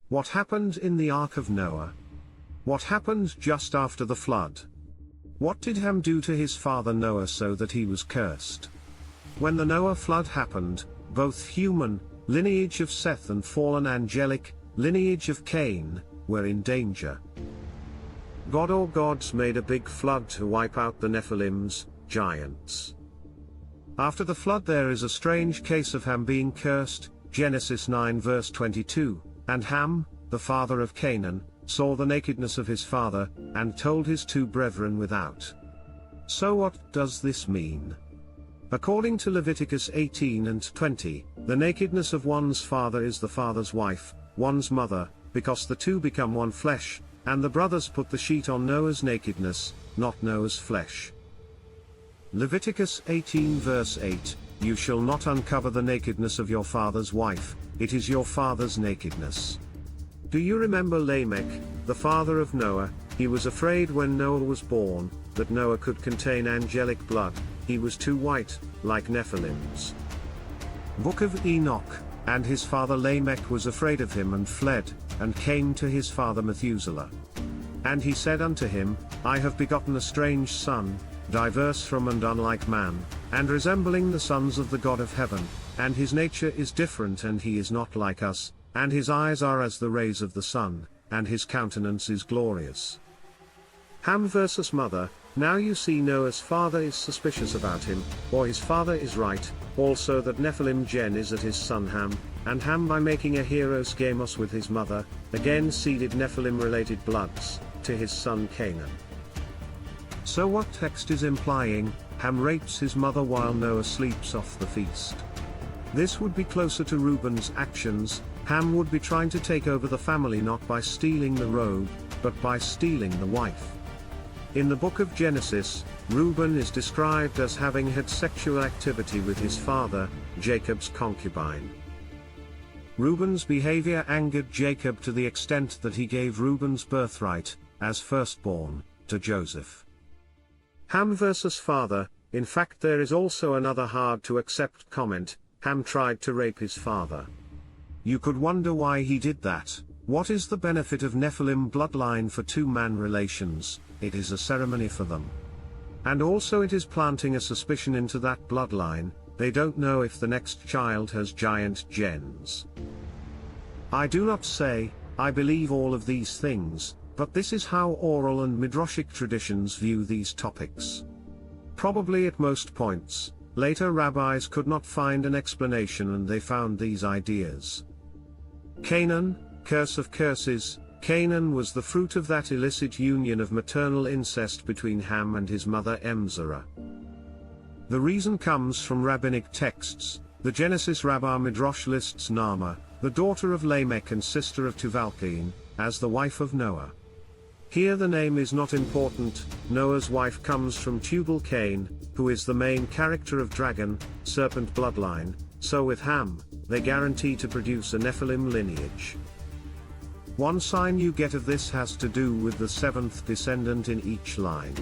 What happened in the Ark of Noah? What happened just after the flood? What did Ham do to his father Noah so that he was cursed? When the Noah flood happened, both human, lineage of Seth, and fallen angelic, lineage of Cain, were in danger. God or gods made a big flood to wipe out the Nephilims, giants. After the flood there is a strange case of Ham being cursed, Genesis 9 verse 22, and Ham, the father of Canaan, saw the nakedness of his father, and told his two brethren without. So what does this mean? According to Leviticus 18 and 20, the nakedness of one's father is the father's wife, one's mother, because the two become one flesh, and the brothers put the sheet on Noah's nakedness, not Noah's flesh. Leviticus 18 verse 8, You shall not uncover the nakedness of your father's wife, it is your father's nakedness. Do you remember Lamech, the father of Noah? He was afraid when Noah was born, that Noah could contain angelic blood, he was too white, like Nephilims. Book of Enoch, and his father Lamech was afraid of him and fled, and came to his father Methuselah. And he said unto him, I have begotten a strange son, diverse from and unlike man, and resembling the sons of the God of heaven, and his nature is different and he is not like us, and his eyes are as the rays of the sun, and his countenance is glorious. Ham versus mother. Now you see Noah's father is suspicious about him, or his father is right, also that Nephilim gen is at his son Ham, and Ham by making a hero's gamos with his mother, again seeded Nephilim-related bloods, to his son Canaan. So what text is implying? Ham rapes his mother while Noah sleeps off the feast. This would be closer to Reuben's actions. Ham would be trying to take over the family not by stealing the robe, but by stealing the wife. In the book of Genesis, Reuben is described as having had sexual activity with his father, Jacob's concubine. Reuben's behavior angered Jacob to the extent that he gave Reuben's birthright, as firstborn, to Joseph. Ham versus father. In fact there is also another hard-to-accept comment, Ham tried to rape his father. You could wonder why he did that. What is the benefit of Nephilim bloodline for two-man relations? It is a ceremony for them. And also it is planting a suspicion into that bloodline, they don't know if the next child has giant gens. I do not say, I believe all of these things, but this is how oral and midrashic traditions view these topics. Probably at most points, later rabbis could not find an explanation and they found these ideas. Canaan, curse of curses. Canaan was the fruit of that illicit union of maternal incest between Ham and his mother Emzerah. The reason comes from rabbinic texts. The Genesis Rabbah Midrash lists Naamah, the daughter of Lamech and sister of Tuval-Cain, as the wife of Noah. Here the name is not important. Noah's wife comes from Tubal-Cain, who is the main character of dragon, serpent bloodline, so with Ham, they guarantee to produce a Nephilim lineage. One sign you get of this has to do with the seventh descendant in each line.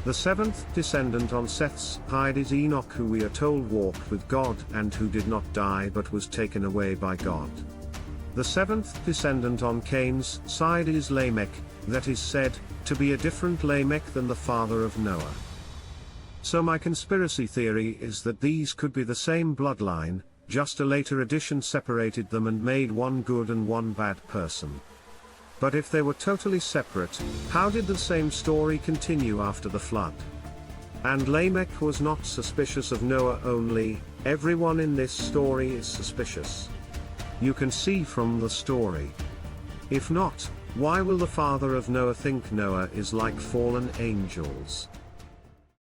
The seventh descendant on Seth's side is Enoch, who we are told walked with God and who did not die but was taken away by God. The seventh descendant on Cain's side is Lamech, that is said to be a different Lamech than the father of Noah. So my conspiracy theory is that these could be the same bloodline, just a later addition separated them and made one good and one bad person. But if they were totally separate, how did the same story continue after the flood? And Lamech was not suspicious of Noah only, everyone in this story is suspicious. You can see from the story. If not, why will the father of Noah think Noah is like fallen angels?